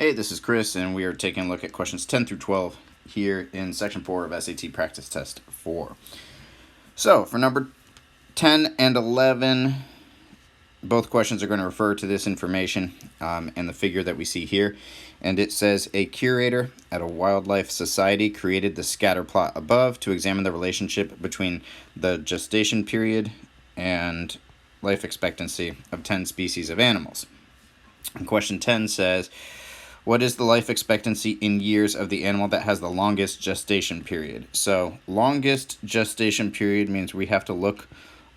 Hey, this is Chris, and we are taking a look at questions 10 through 12 here in section 4 of SAT Practice Test 4. So, for number 10 and 11, both questions are going to refer to this information and the figure that we see here. And it says, a curator at a wildlife society created the scatter plot above to examine the relationship between the gestation period and life expectancy of 10 species of animals. And question 10 says, what is the life expectancy in years of the animal that has the longest gestation period? So longest gestation period means we have to look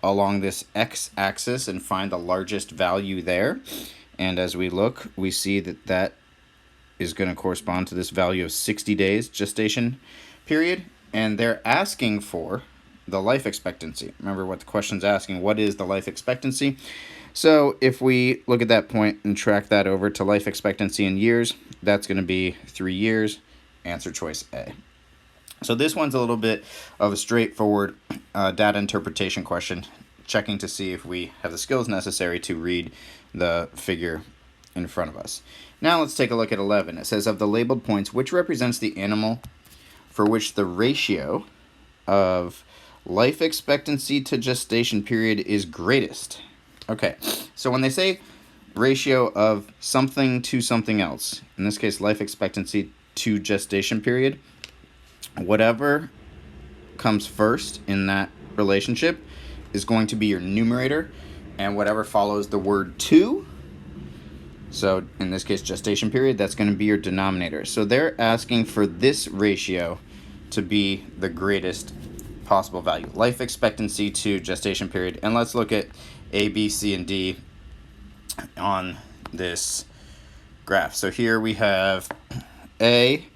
along this x-axis and find the largest value there. And as we look, we see that that is going to correspond to this value of 60 days gestation period. And they're asking for the life expectancy. Remember what the question's asking, what is the life expectancy? So if we look at that point and track that over to life expectancy in years, that's going to be 3 years, answer choice A. So this one's a little bit of a straightforward data interpretation question, checking to see if we have the skills necessary to read the figure in front of us. Now let's take a look at 11. It says, of the labeled points, which represents the animal for which the ratio of life expectancy to gestation period is greatest? Okay, so when they say ratio of something to something else, in this case life expectancy to gestation period, whatever comes first in that relationship is going to be your numerator, and whatever follows the word to, so in this case gestation period, that's going to be your denominator. So they're asking for this ratio to be the greatest possible value, life expectancy to gestation period. And let's look at A, B, C, and D on this graph. So here we have A,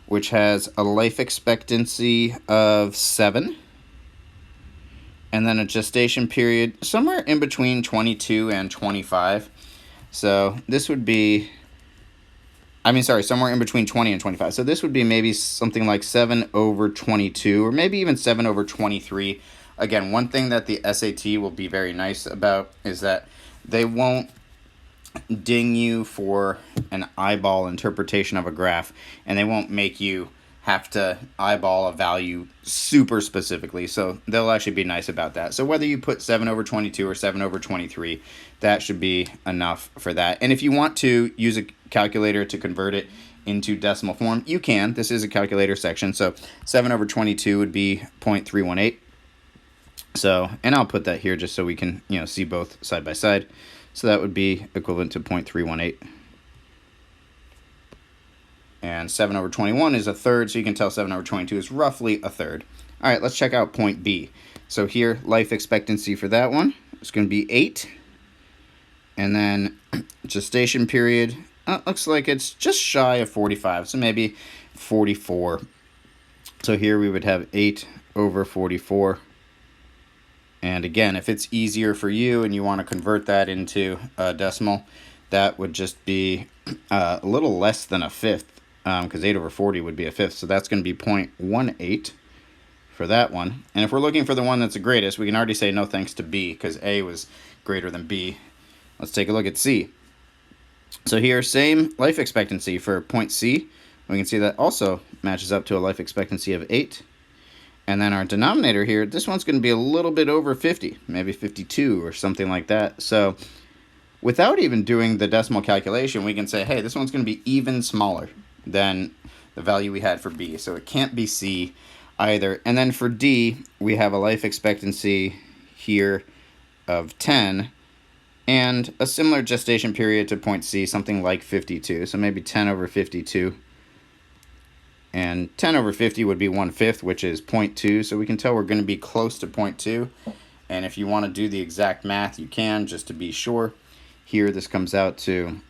which has a life expectancy of 7, and then a gestation period somewhere in between 22 and 25. So this would be, somewhere in between 20 and 25. So this would be maybe something like 7 over 22, or maybe even 7 over 23. Again, one thing that the SAT will be very nice about is that they won't ding you for an eyeball interpretation of a graph, and they won't make you have to eyeball a value super specifically. So they'll actually be nice about that. So whether you put 7 over 22 or 7 over 23, that should be enough for that. And if you want to use a calculator to convert it into decimal form, you can. This is a calculator section. So 7 over 22 would be 0.318. So, and I'll put that here just so we can, see both side by side. So that would be equivalent to 0.318. And 7 over 21 is a third, so you can tell 7 over 22 is roughly a third. All right, let's check out point B. So here, life expectancy for that one is going to be 8. And then gestation period, looks like it's just shy of 45, so maybe 44. So here we would have 8 over 44. And again, if it's easier for you and you want to convert that into a decimal, that would just be a little less than a fifth, because 8 over 40 would be a fifth. So that's going to be 0.18 for that one. And if we're looking for the one that's the greatest, we can already say no thanks to B, because A was greater than B. Let's take a look at C. So here, same life expectancy for point C. We can see that also matches up to a life expectancy of 8. And then our denominator here, this one's going to be a little bit over 50, maybe 52 or something like that. So without even doing the decimal calculation, we can say, hey, this one's going to be even smaller than the value we had for B. So it can't be C either. And then for D, we have a life expectancy here of 10 and a similar gestation period to point C, something like 52. So maybe 10 over 52. And 10 over 50 would be 1/5, which is 0.2. So we can tell we're going to be close to 0.2. And if you want to do the exact math, you can, just to be sure. Here, this comes out to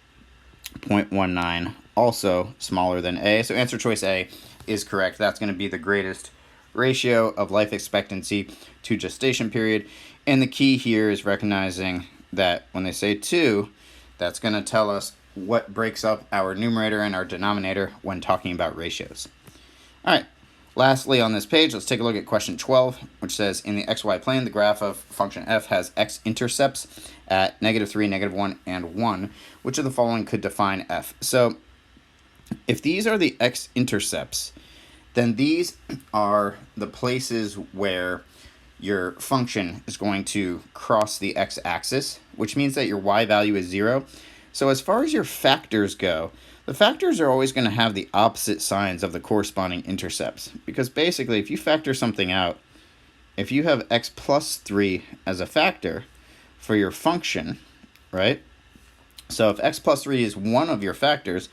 0.19, also smaller than A. So answer choice A is correct. That's going to be the greatest ratio of life expectancy to gestation period. And the key here is recognizing that when they say 2, that's going to tell us what breaks up our numerator and our denominator when talking about ratios. All right, lastly on this page, let's take a look at question 12, which says, in the xy plane, the graph of function f has x-intercepts at -3, -1, and 1. Which of the following could define f? So If these are the x-intercepts, then these are the places where your function is going to cross the x-axis, which means that your y value is 0. So as far as your factors go, the factors are always going to have the opposite signs of the corresponding intercepts. Because basically, if you factor something out, if you have x plus 3 as a factor for your function, right? So if x plus 3 is one of your factors,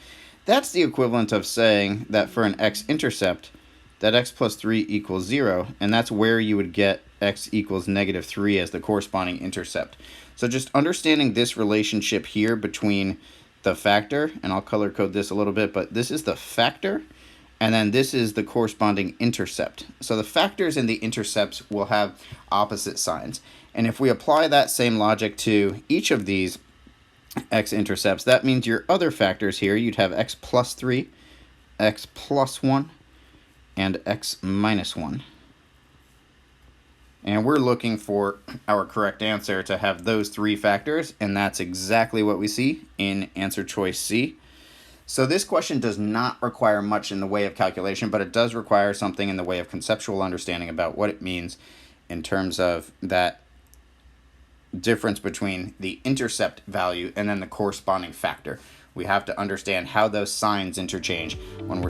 that's the equivalent of saying that for an x-intercept, that x plus 3 equals 0, and that's where you would get x equals negative 3 as the corresponding intercept. So just understanding this relationship here between the factor, and I'll color code this a little bit, but this is the factor, and then this is the corresponding intercept. So the factors and the intercepts will have opposite signs. And if we apply that same logic to each of these x-intercepts, that means your other factors here, you'd have x plus 3, x plus 1, and x minus 1. And we're looking for our correct answer to have those three factors, and that's exactly what we see in answer choice C. So this question does not require much in the way of calculation, but it does require something in the way of conceptual understanding about what it means in terms of that difference between the intercept value and then the corresponding factor. We have to understand how those signs interchange when we're